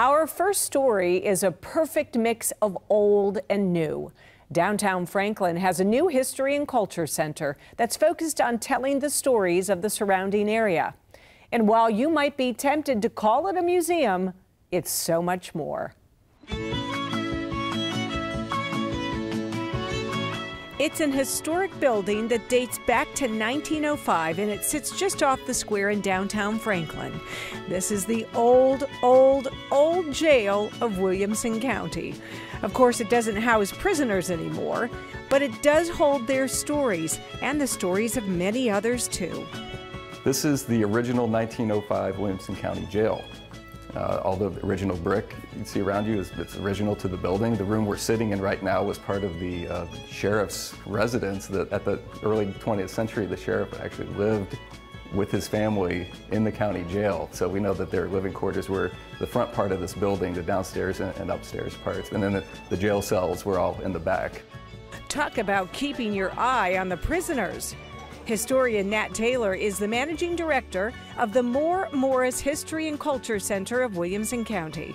Our first story is a perfect mix of old and new. Downtown Franklin has a new history and culture center that's focused on telling the stories of the surrounding area. And while you might be tempted to call it a museum, it's so much more. It's an historic building that dates back to 1905, and it sits just off the square in downtown Franklin. This is the old jail of Williamson County. Of course, it doesn't house prisoners anymore, but it does hold their stories and the stories of many others too. This is the original 1905 Williamson County Jail. All the original brick you see around you it's original to the building. The room we're sitting in right now was part of the sheriff's residence. That at the early 20th century, the sheriff actually lived with his family in the county jail. So we know that their living quarters were the front part of this building, the downstairs and upstairs parts, and then the jail cells were all in the back. Talk about keeping your eye on the prisoners. Historian Nat Taylor is the managing director of the Moore Morris History and Culture Center of Williamson County.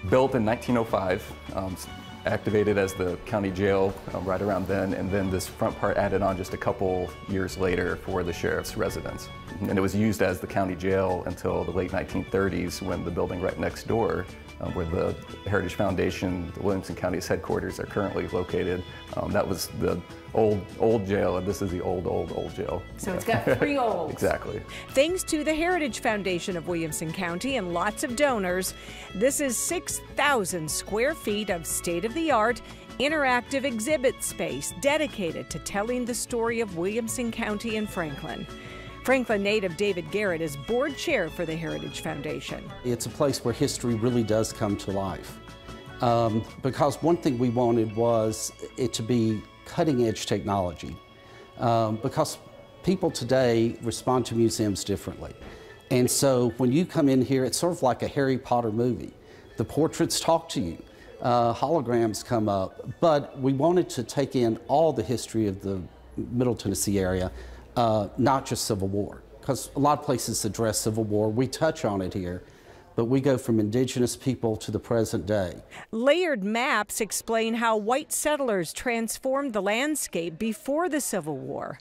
Built in 1905, activated as the county jail right around then, and then this front part added on just a couple years later for the sheriff's residence. And it was used as the county jail until the late 1930s when the building right next door, where the Heritage Foundation, the Williamson County's headquarters, are currently located. That was the old jail, and this is the old jail. So it's got three olds. Exactly. Thanks to the Heritage Foundation of Williamson County and lots of donors, this is 6,000 square feet of state-of-the-art interactive exhibit space dedicated to telling the story of Williamson County and Franklin. Franklin native David Garrett is board chair for the Heritage Foundation. It's a place where history really does come to life. Because one thing we wanted was it to be cutting-edge technology. Because people today respond to museums differently. And so when you come in here, it's sort of like a Harry Potter movie. The portraits talk to you, holograms come up, but we wanted to take in all the history of the Middle Tennessee area, not just Civil War, because a lot of places address Civil War. We touch on it here, but we go from indigenous people to the present day. Layered maps explain how white settlers transformed the landscape before the Civil War.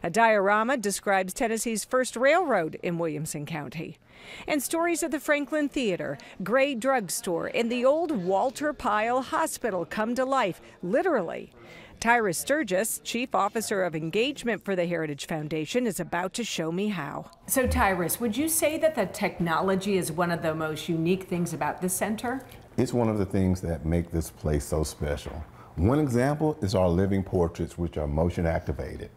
A diorama describes Tennessee's first railroad in Williamson County. And stories of the Franklin Theater, Gray Drug Store, and the old Walter Pyle Hospital come to life, literally. Tyra Sturgis, Chief Officer of Engagement for the Heritage Foundation, is about to show me how. So Tyrus, would you say that the technology is one of the most unique things about the center? It's one of the things that make this place so special. One example is our living portraits, which are motion activated.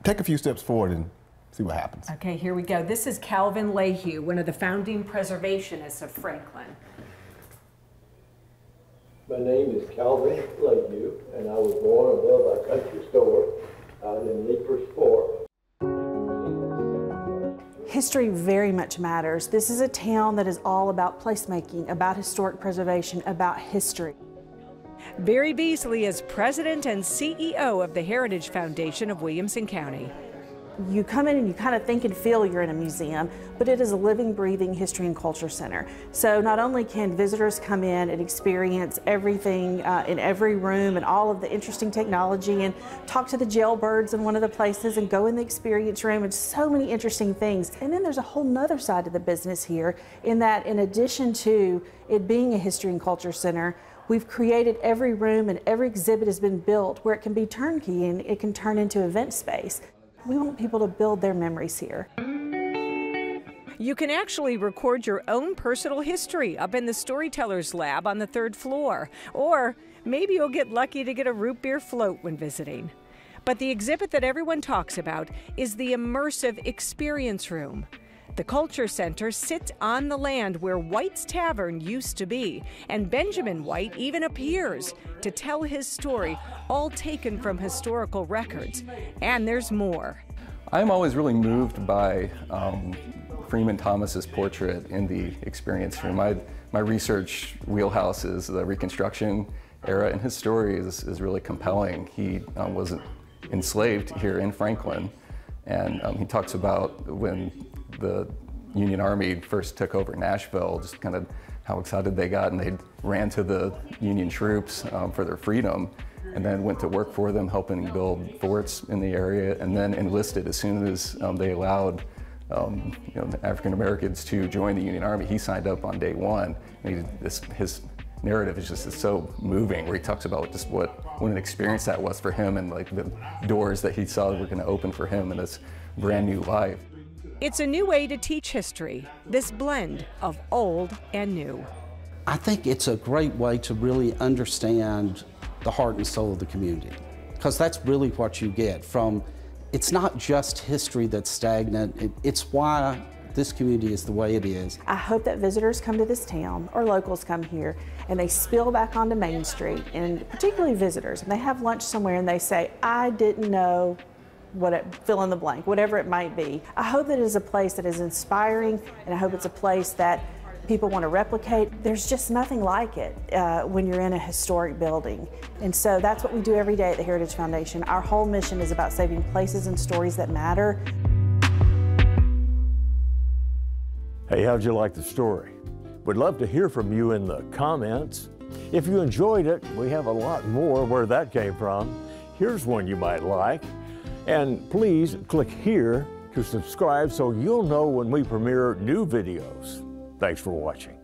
Take a few steps forward and see what happens. Okay, here we go. This is Calvin Lehue, one of the founding preservationists of Franklin. My name is Calvin Lehue, and I was born above a country store out in Leapers Fork. History very much matters. This is a town that is all about placemaking, about historic preservation, about history. Barry Beasley is president and CEO of the Heritage Foundation of Williamson County. You come in and you kind of think and feel you're in a museum, but it is a living, breathing history and culture center. So not only can visitors come in and experience everything in every room and all of the interesting technology and talk to the jailbirds in one of the places and go in the experience room and so many interesting things. And then there's a whole nother side of the business here in that in addition to it being a history and culture center, we've created every room and every exhibit has been built where it can be turnkey and it can turn into event space. We want people to build their memories here. You can actually record your own personal history up in the Storytellers Lab on the 3rd floor. Or maybe you'll get lucky to get a root beer float when visiting. But the exhibit that everyone talks about is the immersive experience room. The Culture Center sits on the land where White's Tavern used to be, and Benjamin White even appears to tell his story, all taken from historical records. And there's more. I'm always really moved by Freeman Thomas's portrait in the experience room. My research wheelhouse is the Reconstruction era, and his story is really compelling. He was enslaved here in Franklin, and he talks about when the Union Army first took over Nashville, just kind of how excited they got, and they ran to the Union troops for their freedom, and then went to work for them, helping build forts in the area, and then enlisted as soon as they allowed the African Americans to join the Union Army. He signed up on day one. And his narrative is just so moving, where he talks about just what an experience that was for him, and like the doors that he saw were going to open for him in this brand new life. It's a new way to teach history, this blend of old and new. I think it's a great way to really understand the heart and soul of the community, because that's really what you get from, it's not just history that's stagnant, it's why this community is the way it is. I hope that visitors come to this town, or locals come here, and they spill back onto Main Street, and particularly visitors, and they have lunch somewhere and they say, I didn't know fill in the blank, whatever it might be. I hope that it is a place that is inspiring, and I hope it's a place that people want to replicate. There's just nothing like it when you're in a historic building. And so that's what we do every day at the Heritage Foundation. Our whole mission is about saving places and stories that matter. Hey, how'd you like the story? We'd love to hear from you in the comments. If you enjoyed it, we have a lot more where that came from. Here's one you might like. And please click here to subscribe so you'll know when we premiere new videos. Thanks for watching.